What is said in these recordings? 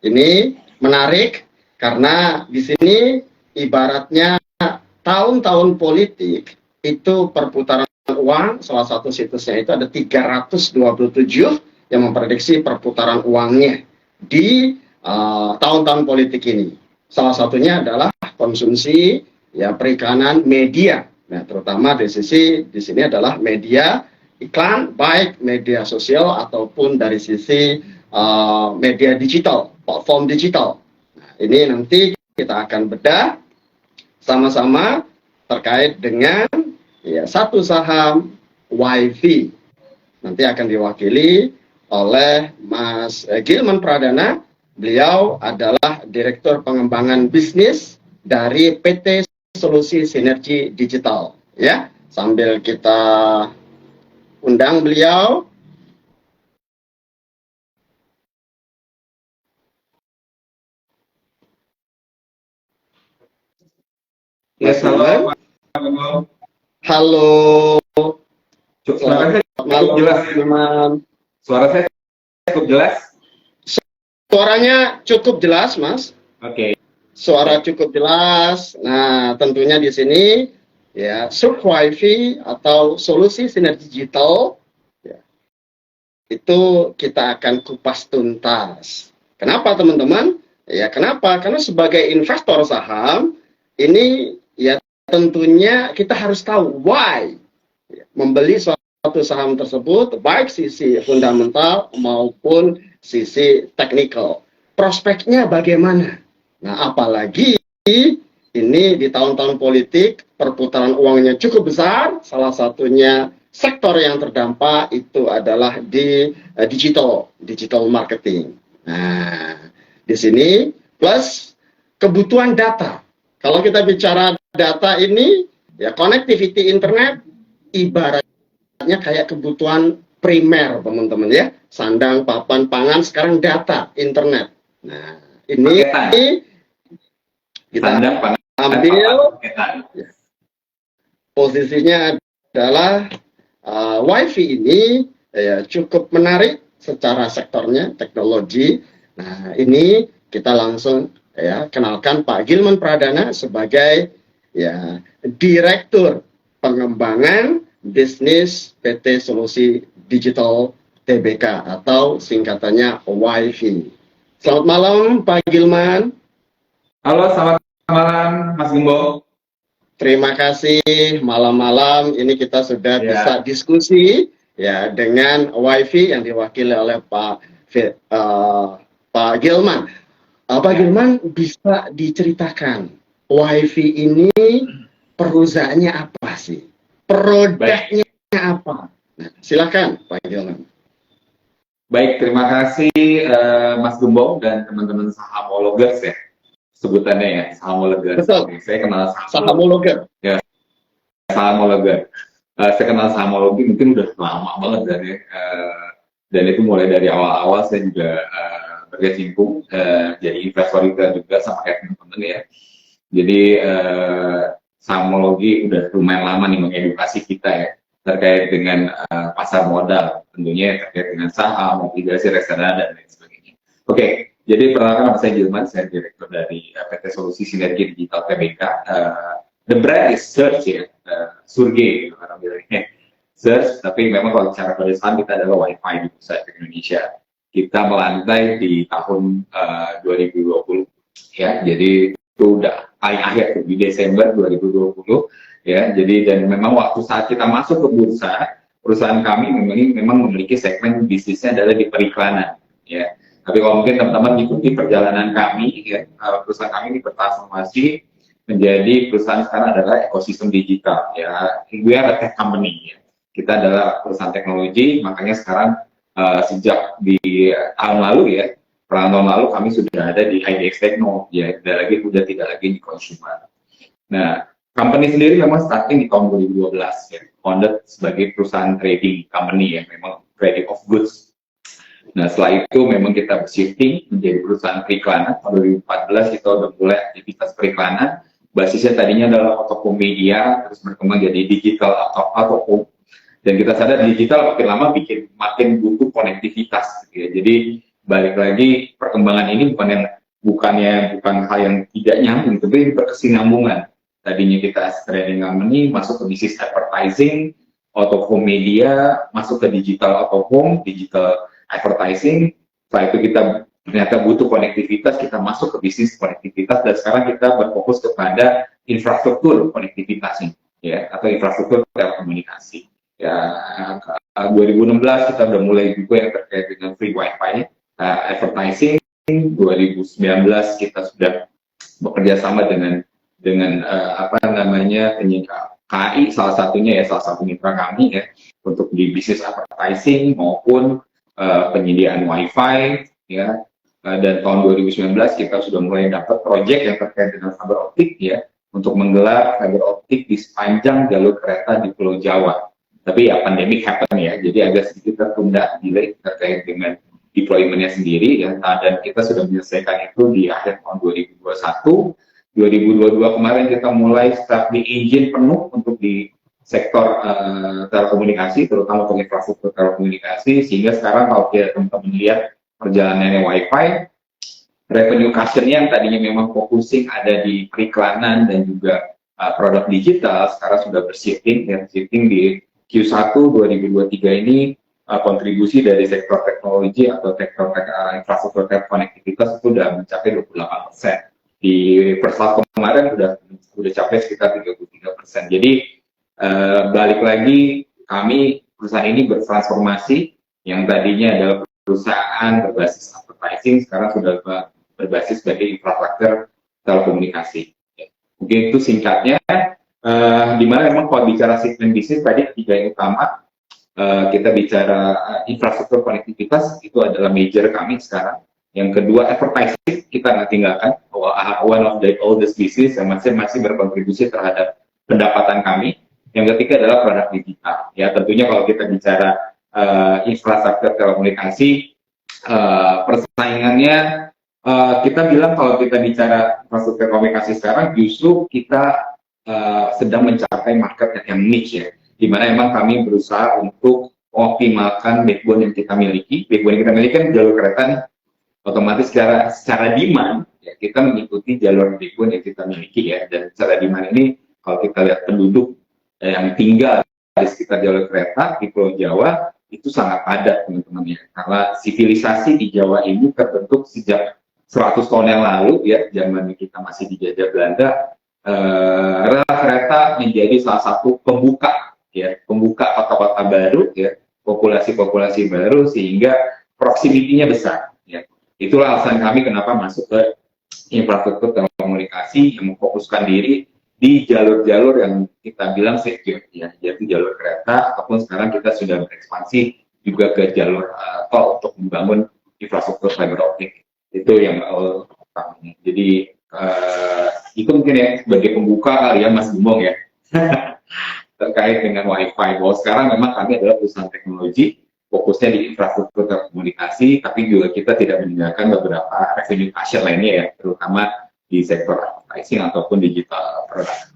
Ini menarik karena di sini ibaratnya tahun-tahun politik itu perputaran uang, salah satu situsnya itu ada 327 yang memprediksi perputaran uangnya di tahun-tahun politik ini. Salah satunya adalah konsumsi ya periklanan media. Nah, terutama di sini adalah media iklan, baik media sosial ataupun dari sisi media digital, platform digital. Nah, ini nanti kita akan bedah sama-sama terkait dengan ya satu saham WiFi. Nanti akan diwakili oleh Mas Gilman Pradana. Beliau adalah Direktur Pengembangan Bisnis dari PT Solusi Sinergi Digital. Ya, sambil kita undang beliau. Yes, halo. Halo. Suara saya cukup jelas, teman. Suara saya cukup jelas. Suaranya cukup jelas, Mas. Oke. Suara cukup jelas. Nah, tentunya di sini ya WiFi atau solusi sinergi digital ya, itu kita akan kupas tuntas. Kenapa, teman-teman? Ya, kenapa? Karena sebagai investor saham ini ya tentunya kita harus tahu why ya, membeli suatu saham tersebut, baik sisi fundamental maupun sisi teknikal. Prospeknya bagaimana? Nah, apalagi ini di tahun-tahun politik, perputaran uangnya cukup besar, salah satunya sektor yang terdampak itu adalah di digital marketing. Nah, di sini plus kebutuhan data. Kalau kita bicara data ini, ya connectivity internet ibaratnya kayak kebutuhan primer, teman-teman ya. Sandang, papan, pangan, sekarang data, internet. Nah, ini kita ambil posisinya adalah WiFi ini ya, cukup menarik secara sektornya, teknologi. Nah, ini kita langsung ya kenalkan Pak Gilman Pradana sebagai ya Direktur Pengembangan Bisnis PT Solusi Digital TBK atau singkatannya WiFi. Selamat malam Pak Gilman. Halo, selamat malam Mas Gembong. Terima kasih, malam-malam ini kita sudah bisa diskusi ya dengan WiFi yang diwakili oleh Pak Gilman. Pak Gilman, bisa diceritakan WiFi ini perusahaannya apa sih? Produknya apa? Nah, silakan Pak Gilman. Baik, terima kasih Mas Gembong dan teman-teman sahamologers ya. Sebutannya ya, sahamologer. Betul. Saya kenal sahamologer. Ya, sahamologer. Saya kenal sahamologi mungkin udah lama banget dan itu mulai dari awal-awal saya juga berkecimpung jadi investor juga sama kayak teman-teman ya. Jadi sahamologi udah lumayan lama nih mengedukasi kita ya terkait dengan pasar modal, tentunya terkait dengan saham, obligasi, reksadana dan lain sebagainya. Oke. Jadi perkenalkan nama saya Gilman, saya direktur dari PT Solusi Sinergi Digital TBK. The brand is Search ya, Surge gitu orang bilangnya. Search, tapi memang kalau bicara pada saham kita adalah WiFi di Bursa Efek Indonesia. Kita melantai di tahun 2020 ya, jadi itu udah paling akhir di Desember 2020 ya. Jadi dan memang waktu saat kita masuk ke bursa, perusahaan kami memang memiliki segmen bisnisnya adalah di periklanan ya. Tapi kalau mungkin teman-teman ikuti perjalanan kami, ya, perusahaan kami ini bertransformasi menjadi perusahaan sekarang adalah ekosistem digital. Ya, we are a tech company. Ya. Kita adalah perusahaan teknologi, makanya sekarang sejak di tahun lalu ya, tahun lalu kami sudah ada di IDX Techno, ya, udah tidak lagi di consumer. Nah, company sendiri memang starting di tahun 2012, ya, founded sebagai perusahaan trading company ya, memang trading of goods. Nah, setelah itu memang kita shifting menjadi perusahaan periklanan. Tahun 2014 itu udah mulai aktivitas periklanan. Basisnya tadinya adalah out-of-home media, terus berkembang jadi digital atau out-of-home. Dan kita sadar digital makin lama makin butuh konektivitas. Gitu ya. Jadi balik lagi perkembangan ini bukan hal yang tidak nyambung, tapi berkesinambungan. Tadinya kita trading company masuk ke bisnis advertising, out of home media, masuk ke digital out of home, digital advertising. Setelah itu kita ternyata butuh konektivitas, kita masuk ke bisnis konektivitas, dan sekarang kita berfokus kepada infrastruktur konektivitas ya, atau infrastruktur telekomunikasi. Ya, 2016 kita udah mulai juga yang terkait dengan free wifi, advertising. 2019 kita sudah bekerja sama dengan apa namanya KAI, salah satu mitra kami ya, untuk di bisnis advertising maupun penyediaan wifi ya. Dan tahun 2019 kita sudah mulai dapat proyek yang terkait dengan fiber optik ya, untuk menggelar fiber optik di sepanjang jalur kereta di Pulau Jawa. Tapi ya pandemic happen ya, jadi agak sedikit tertunda, delay terkait dengan deployment-nya sendiri ya, dan kita sudah menyelesaikan itu di akhir tahun 2021. 2022 kemarin kita mulai start di engine penuh untuk di sektor telekomunikasi, terutama untuk infrastruktur telekomunikasi, sehingga sekarang kalau kita teman-teman lihat perjalanannya wifi, revenue cushion yang tadinya memang focusing ada di periklanan dan juga produk digital, sekarang sudah bershifting di Q1 2023 ini. Kontribusi dari sektor teknologi atau sektor infrastruktur konektivitas itu sudah mencapai 28%. Di first half kemarin sudah capai sekitar 33%. Jadi balik lagi, kami perusahaan ini bertransformasi, yang tadinya adalah perusahaan berbasis advertising, sekarang sudah berbasis sebagai infrastruktur telekomunikasi. Mungkin itu singkatnya. Dimana memang kalau bicara segmen bisnis tadi tiga yang utama, kita bicara infrastruktur konektivitas itu adalah major kami sekarang. Yang kedua advertising, kita nggak tinggalkan, one of the oldest business yang masih berkontribusi terhadap pendapatan kami. Yang ketiga adalah produk digital. Ya tentunya kalau kita bicara infrastruktur telekomunikasi, persaingannya kita bilang kalau kita bicara infrastruktur komunikasi sekarang, justru kita sedang mencapai market yang niche ya, di mana emang kami berusaha untuk mengoptimalkan backbone yang kita miliki. Backbone yang kita miliki kan jalur kereta nih, otomatis secara demand ya, kita mengikuti jalur backbone yang kita miliki ya. Dan secara demand ini kalau kita lihat penduduk yang tinggal di sekitar jalur kereta di Pulau Jawa itu sangat padat teman-teman ya, karena sivilisasi di Jawa ini terbentuk sejak 100 tahun yang lalu ya, zaman kita masih dijajah Belanda. Rel kereta menjadi salah satu pembuka kota-kota baru ya, populasi baru, sehingga proximity-nya besar ya. Itulah alasan kami kenapa masuk ke infrastruktur telekomunikasi yang memfokuskan diri di jalur-jalur yang kita bilang secure ya, yaitu jalur kereta, ataupun sekarang kita sudah berekspansi juga ke jalur tol untuk membangun infrastruktur fiber optik. Itu yang utamanya. Jadi itu mungkin ya sebagai pembuka kali ya Mas Gembong ya. Terkait dengan wifi, bahwa sekarang memang kami adalah perusahaan teknologi, fokusnya di infrastruktur telekomunikasi, tapi juga kita tidak meninggalkan beberapa revenue cushion lainnya ya, terutama di sektor advertising ataupun digital product.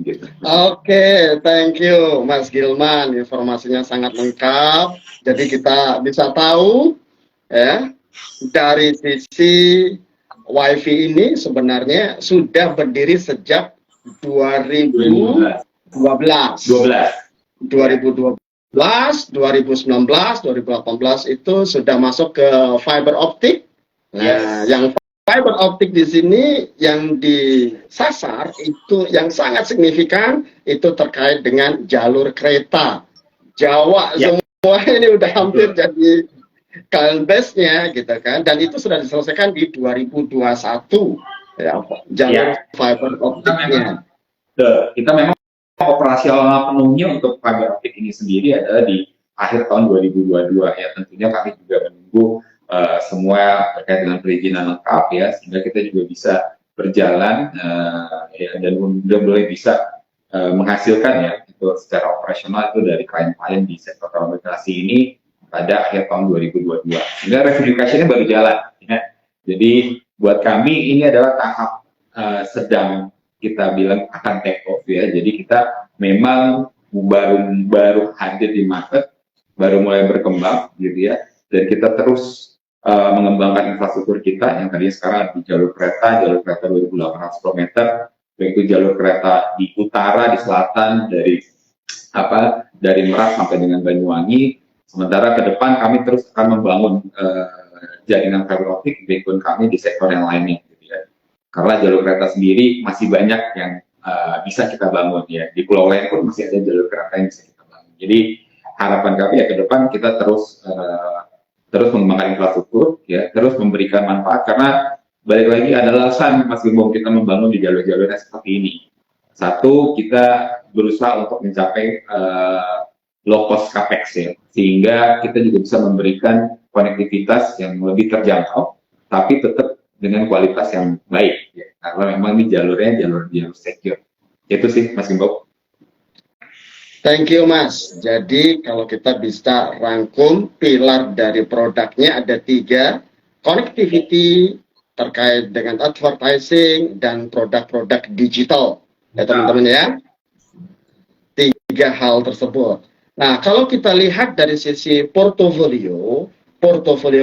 Gitu. Oke, thank you Mas Gilman, informasinya sangat lengkap. Jadi kita bisa tahu ya, dari sisi wifi ini sebenarnya sudah berdiri sejak 2012, 2019, 2018 itu sudah masuk ke fiber optik. Nah, yang fiber optik di sini yang disasar itu yang sangat signifikan itu terkait dengan jalur kereta Jawa. Semua ini udah hampir jadi base-nya gitu kan, dan itu sudah diselesaikan di 2021 ya, jalur fiber optiknya. Kita memang operasional penuhnya untuk fiber optik ini sendiri adalah di akhir tahun 2022 ya. Tentunya kami juga menunggu semua terkait dengan perizinan lengkap ya, sehingga kita juga bisa berjalan ya, dan sudah mulai bisa menghasilkan ya itu secara operasional itu dari klien-klien di sektor telekomunikasi ini pada akhir tahun 2022. Sehingga revenue-nya baru jalan ya. Jadi buat kami ini adalah tahap sedang kita bilang akan take off ya. Jadi kita memang baru hadir di market, baru mulai berkembang gitu ya, dan kita terus mengembangkan infrastruktur kita yang tadinya sekarang ada di jalur kereta 2.800 km, baik itu jalur kereta di utara, di selatan, dari Merak sampai dengan Banyuwangi. Sementara ke depan kami terus akan membangun jaringan fiber optik backbone kami di sektor yang lainnya, gitu ya. Karena jalur kereta sendiri masih banyak yang bisa kita bangun, ya. Di pulau lain pun masih ada jalur kereta yang bisa kita bangun. Jadi harapan kami ya ke depan kita terus mengembangkan infrastruktur, ya, terus memberikan manfaat, karena balik lagi ada alasan Mas Gembong kita membangun di jalur-jalur seperti ini. Satu, kita berusaha untuk mencapai low cost capex, ya, sehingga kita juga bisa memberikan konektivitas yang lebih terjangkau, tapi tetap dengan kualitas yang baik, ya, karena memang ini jalur secure. Itu sih Mas Gembong. Thank you Mas. Jadi kalau kita bisa rangkum pilar dari produknya ada 3, connectivity terkait dengan advertising dan produk-produk digital, ya teman-teman ya. 3 hal tersebut. Nah kalau kita lihat dari sisi portofolio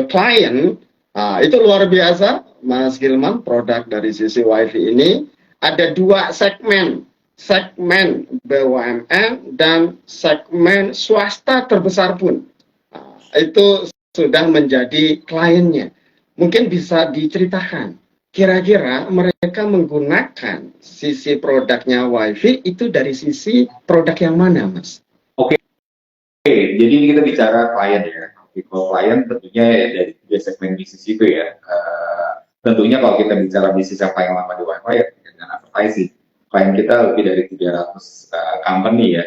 klien, itu luar biasa Mas Gilman. Produk dari sisi WiFi ini ada 2 segmen BUMN dan segmen swasta terbesar pun itu sudah menjadi kliennya. Mungkin bisa diceritakan kira-kira mereka menggunakan sisi produknya WiFi itu dari sisi produk yang mana, Mas? Oke, jadi ini kita bicara klien, ya. Kalau klien tentunya ya dari 3 segmen bisnis itu, ya. Tentunya kalau kita bicara bisnis yang paling lama di WiFi ya dengan advertising. Klien kita lebih dari 300 company, ya,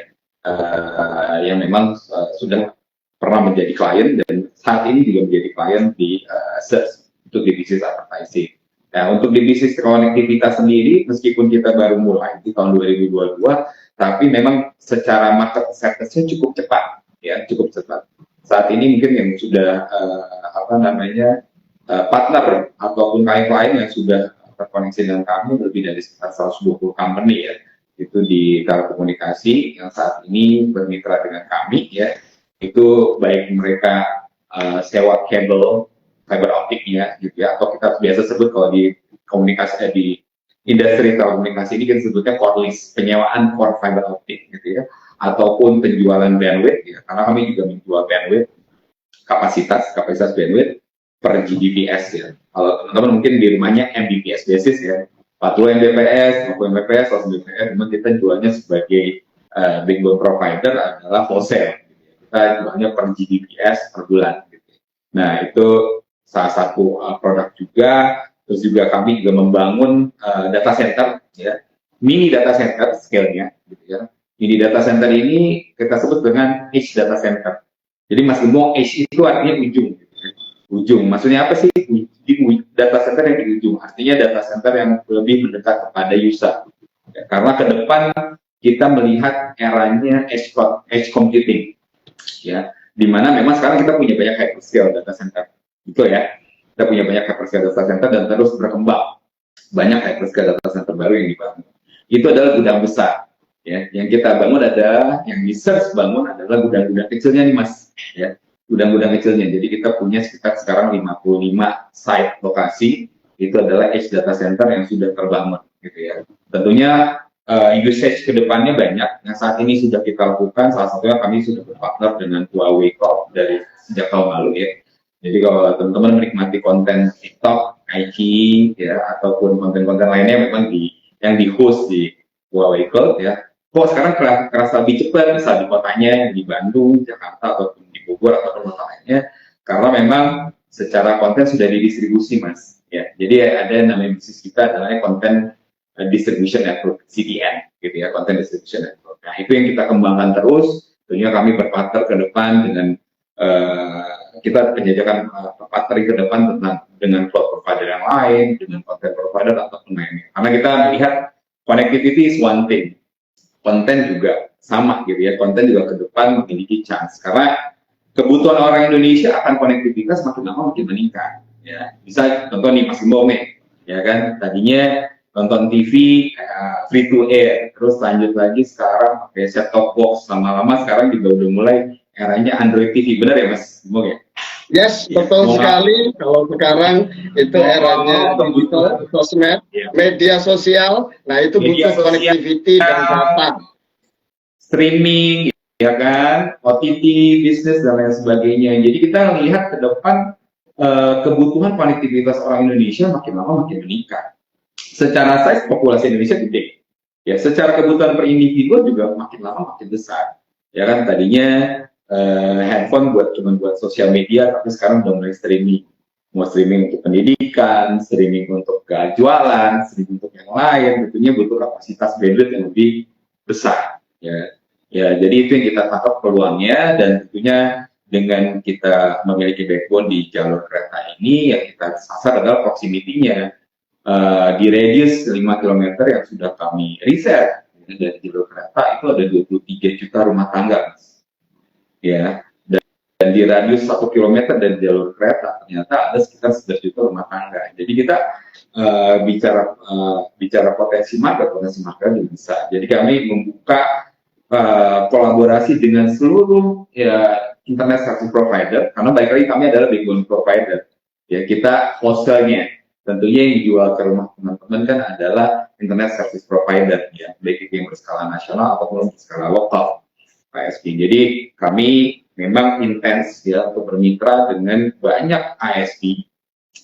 yang memang sudah pernah menjadi klien dan saat ini juga menjadi klien di search untuk di bisnis advertising. Nah, untuk di bisnis konektivitas sendiri, meskipun kita baru mulai di tahun 2022, tapi memang secara market acceptance-nya cukup cepat, ya, cukup cepat. Saat ini mungkin yang sudah partner ataupun klien-klien yang sudah terkoneksi dengan kami lebih dari sekitar 120 company, ya, itu di telekomunikasi yang saat ini bermitra dengan kami, ya, itu baik mereka sewa kabel fiber optiknya, gitu ya, atau kita biasa sebut kalau di komunikasi di industri telekomunikasi ini kan sebutnya core lease, penyewaan core fiber optik, gitu ya, ataupun penjualan bandwidth, ya, karena kami juga menjual bandwidth, kapasitas bandwidth per Gbps, ya. Kalau teman-teman mungkin di rumahnya Mbps basis, ya, 40 Mbps, 50 Mbps, 100 Mbps, memang kita jualnya sebagai backbone provider adalah wholesale, gitu ya. Kita jualnya per Gbps per bulan, gitu. Nah, itu salah satu produk juga. Terus juga kami juga membangun data center, ya, mini data center scale-nya, gitu ya. Mini data center ini kita sebut dengan edge data center. Jadi Mas Gembong, edge itu artinya ujung, gitu ya. Ujung, maksudnya apa sih? Data center yang di ujung, artinya data center yang lebih mendekat kepada user. Ya, karena ke depan kita melihat eranya edge computing, ya, dimana memang sekarang kita punya banyak hyperscale data center, betul ya? Kita punya banyak hyperscale data center dan terus berkembang. Banyak hyperscale data center baru yang dibangun. Itu adalah gudang besar, ya. Yang kita bangun yang research bangun adalah gudang-gudang kecilnya nih, Mas, ya. Gudang-gudang kecilnya. Jadi kita punya sekitar sekarang 55 site lokasi, itu adalah edge data center yang sudah terbangun, gitu ya. Tentunya usage ke depannya banyak. Yang saat ini sudah kita lakukan, salah satunya kami sudah berpartner dengan Huawei Corp dari sejak tahun lalu, ya. Jadi kalau teman-teman menikmati konten TikTok, IG, ya, ataupun konten-konten lainnya memang yang di host di Huawei Corp, ya. Kok sekarang kerasa lebih cepat, misalnya di kotanya yang di Bandung, Jakarta, ataupun di Bogor ataupun kota lainnya, karena memang secara konten sudah didistribusi, Mas. Ya, jadi ada yang namanya bisnis kita adalah konten distribution network, CDN, gitu ya, content distribution network. Nah, itu yang kita kembangkan terus. Tentunya kami berpartner ke depan dengan kita penjajakan partner ke depan dengan cloud provider yang lain, dengan content provider ataupun lainnya. Karena kita melihat connectivity is one thing, konten juga sama, gitu ya. Konten juga ke depan memiliki chance karena kebutuhan orang Indonesia akan konektivitas makin lama makin meningkat. Ya, bisa contoh nih Mas Gembong nih, ya kan, tadinya nonton TV free to air, terus lanjut lagi sekarang pakai set top box, lama-lama sekarang juga udah mulai eranya Android TV, benar ya Mas Gembong ya? Yes, betul sekali. Kalau sekarang itu eranya digital, sosmed, media sosial, nah itu Media butuh sosial, connectivity dan data. streaming, ya kan, OTT, bisnis dan lain sebagainya. Jadi kita lihat ke depan kebutuhan konektivitas orang Indonesia makin lama makin meningkat. Secara size populasi Indonesia gede, ya. Secara kebutuhan per individu juga makin lama makin besar. Ya kan, tadinya handphone cuma buat sosial media, tapi sekarang udah mulai streaming. Mau streaming untuk pendidikan, streaming untuk jualan, streaming untuk yang lain, tentunya butuh kapasitas bandwidth yang lebih besar. Ya, ya, jadi itu yang kita tangkap peluangnya, dan tentunya dengan kita memiliki backbone di jalur kereta ini, yang kita sasar adalah proximity-nya. Di radius 5 km yang sudah kami riset dari jalur kereta itu ada 23 juta rumah tangga, ya, dan di radius 1 km dari jalur kereta ternyata ada sekitar 11 juta rumah tangga. Jadi kita bicara potensi market juga bisa. Jadi kami membuka kolaborasi dengan seluruh internet service provider, karena baik lagi kami adalah backbone provider. Ya, kita hostnya. Tentunya yang jual ke rumah teman-teman kan adalah internet service provider, ya, baik itu yang berskala nasional ataupun berskala lokal, ISP. Jadi kami memang intens ya untuk bermitra dengan banyak ISP,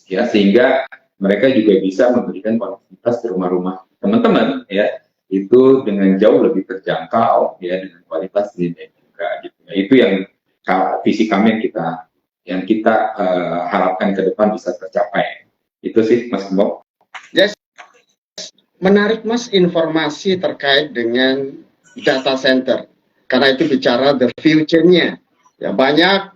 ya, sehingga mereka juga bisa memberikan konektivitas ke rumah-rumah teman-teman, ya, itu dengan jauh lebih terjangkau, ya, dengan kualitas lebih baik juga, gitu. Nah, itu yang visi kami yang kita harapkan ke depan bisa tercapai. Itu sih, Mas Gembong. Yes, menarik Mas informasi terkait dengan data center, karena itu bicara the future-nya. Ya, banyak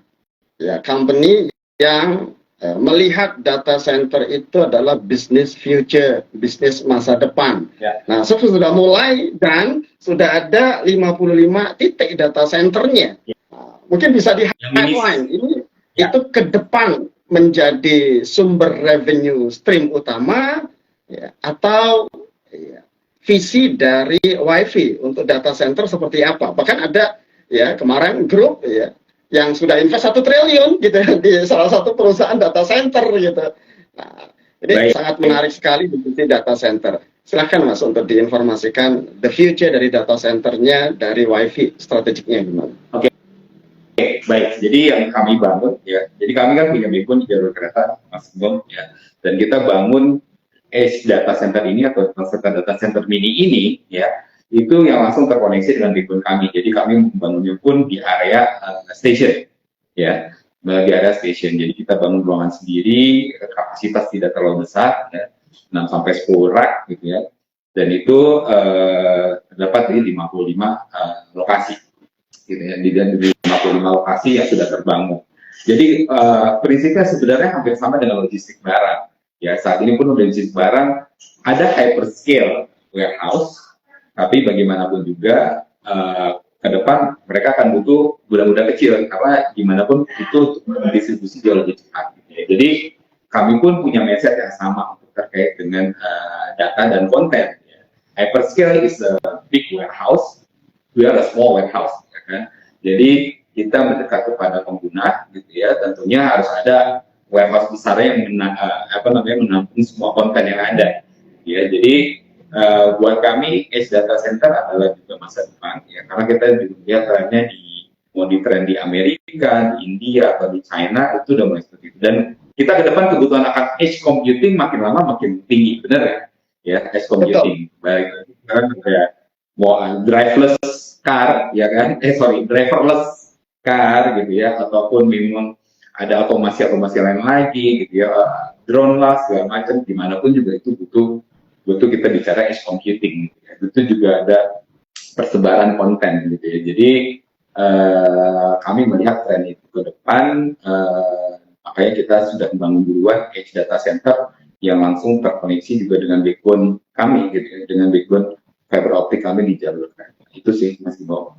ya company yang melihat data center itu adalah bisnis future, bisnis masa depan. Ya. Nah, sudah mulai dan sudah ada 55 titik data centernya. Nah, mungkin bisa di highlight ini ya. Itu ke depan menjadi sumber revenue stream utama, ya, atau ya, visi dari WiFi untuk data center seperti apa? Bahkan ada ya kemarin grup ya yang sudah invest 1 triliun gitu di salah satu perusahaan data center gitu. Nah, ini sangat menarik sekali di data center. Silahkan Mas untuk diinformasikan the future dari data centernya, dari WiFi strategiknya gimana? Oke. Baik, jadi yang kami bangun, ya, jadi kami kan punya backbone di jalur kereta, Mas Gembong, ya, dan kita bangun edge data center ini atau data center mini ini, ya, itu yang langsung terkoneksi dengan backbone kami. Jadi kami membangunnya pun di area station, ya, di area station. Jadi kita bangun ruangan sendiri, kapasitas tidak terlalu besar, ya, 6 sampai 10 rak, gitu ya, dan itu terdapat di 55 lokasi. Gitu ya, di 55 lokasi yang sudah terbangun. Jadi prinsipnya sebenarnya hampir sama dengan logistik barang. Ya, saat ini pun logistik barang ada hyperscale warehouse, tapi bagaimanapun juga ke depan mereka akan butuh gudang-gudang kecil, karena gimana pun itu distribusi jauh lebih cepat. Gitu ya. Jadi kami pun punya mindset yang sama terkait dengan data dan konten. Ya. Hyperscale is a big warehouse, we are a small warehouse. Kan? Jadi kita mendekat kepada pengguna, gitu ya. Tentunya harus ada warehouse besarnya yang menampung semua konten yang ada. Ya, jadi buat kami edge data center adalah juga masa depan, ya, karena kita juga lihat trennya di tren di Amerika, di India atau di China itu udah mulai seperti itu. Dan kita ke depan kebutuhan akan edge computing makin lama makin tinggi, benar ya? Ya, edge computing. Baik, sekarang kayak mau driverless car, ya kan? Driverless car, gitu ya, ataupun memang ada otomasi lain lagi, gitu ya, drone lah segala macam, dimanapun juga itu butuh kita bicara edge computing, gitu ya. Itu juga ada persebaran konten, gitu ya. Jadi kami melihat tren itu ke depan, makanya kita sudah membangun duluan edge data center yang langsung terkoneksi juga dengan backbone kami, gitu ya, dengan backbone fiber optik kami di jalur kereta. Itu sih Mas Gembong.